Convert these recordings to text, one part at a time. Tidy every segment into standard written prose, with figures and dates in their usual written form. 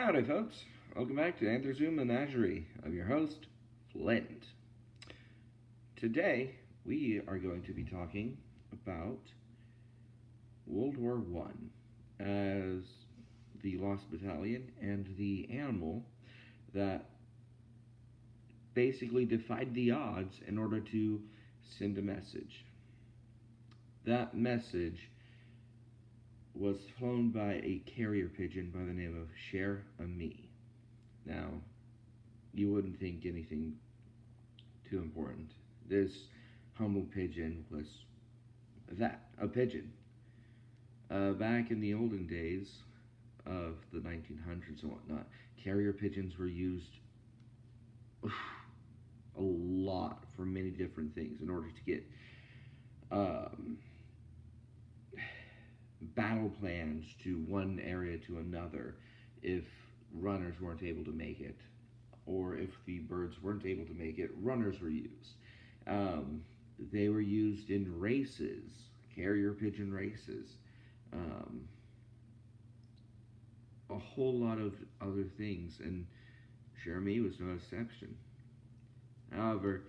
Howdy, folks. Welcome back to Anthrzoom Menagerie. I'm your host, Flint. Today, we are going to be talking about World War I as the Lost Battalion and the animal that basically defied the odds in order to send a message. That message was flown by a carrier pigeon by the name of Cher Ami. Now, you wouldn't think anything too important. This humble pigeon was a pigeon. Back in the olden days of the 1900s and whatnot, carrier pigeons were used a lot for many different things in order to get battle plans to one area to another if runners weren't able to make it, or if the birds weren't able to make it, runners were used. They were used in races, carrier pigeon races, a whole lot of other things, and Cher Ami was no exception. However,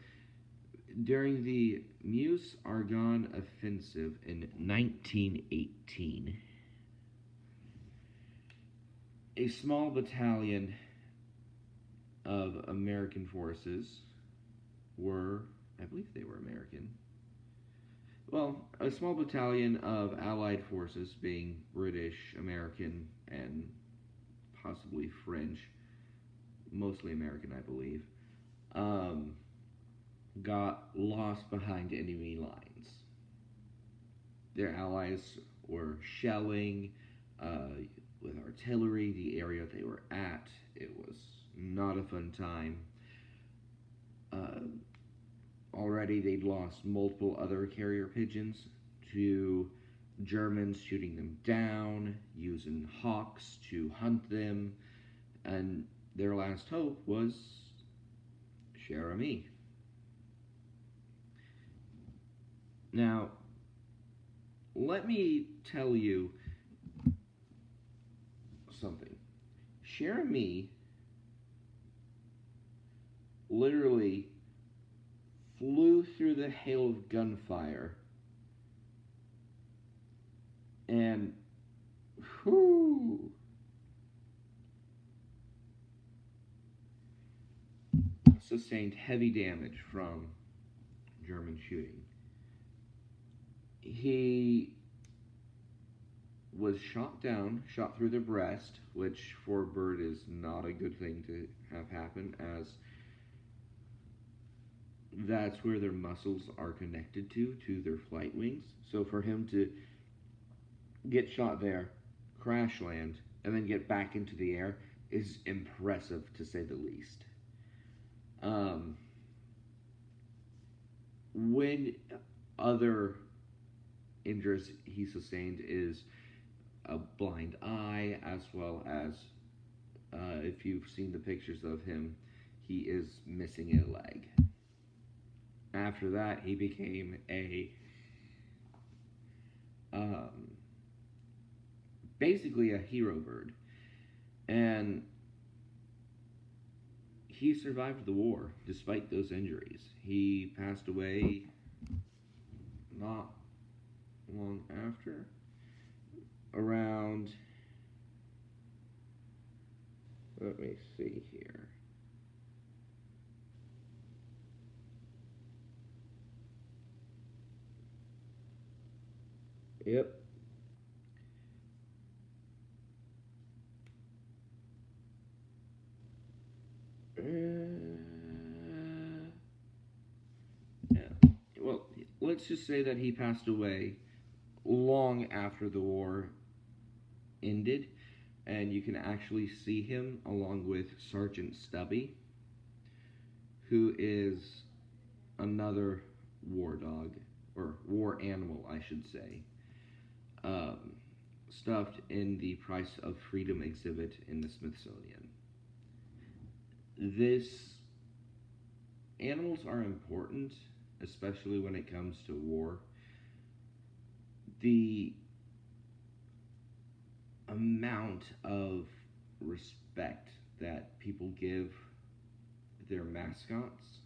during the Meuse-Argonne Offensive in 1918, a small battalion of American forces I believe they were American. Well, a small battalion of Allied forces, being British, American, and possibly French, mostly American, I believe, got lost behind enemy lines. Their allies were shelling with artillery the area they were at. It was not a fun time. Already they'd lost multiple other carrier pigeons to Germans shooting them down, using hawks to hunt them, and their last hope was Cher Ami. Now, let me tell you something. Cher Ami literally flew through the hail of gunfire and sustained heavy damage from German shooting. He was shot down, shot through the breast, which for a bird is not a good thing to have happen, as that's where their muscles are connected to their flight wings. So for him to get shot there, crash land, and then get back into the air is impressive, to say the least. When other injuries he sustained is a blind eye, as well as, if you've seen the pictures of him, he is missing a leg. After that, he became basically a hero bird, and he survived the war despite those injuries. He passed away not long after, around, let me see here, yep, yeah, well, let's just say that he passed away long after the war ended, and you can actually see him along with Sergeant Stubby, who is another war dog, or war animal, I should say, stuffed in the Price of Freedom exhibit in the Smithsonian. Animals are important, especially when it comes to war. The amount of respect that people give their mascots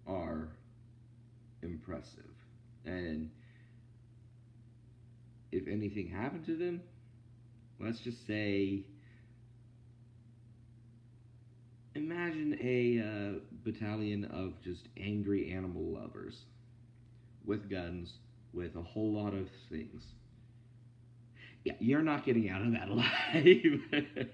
are impressive. And if anything happened to them, let's just say, imagine a battalion of just angry animal lovers with guns, with a whole lot of things. Yeah, you're not getting out of that alive.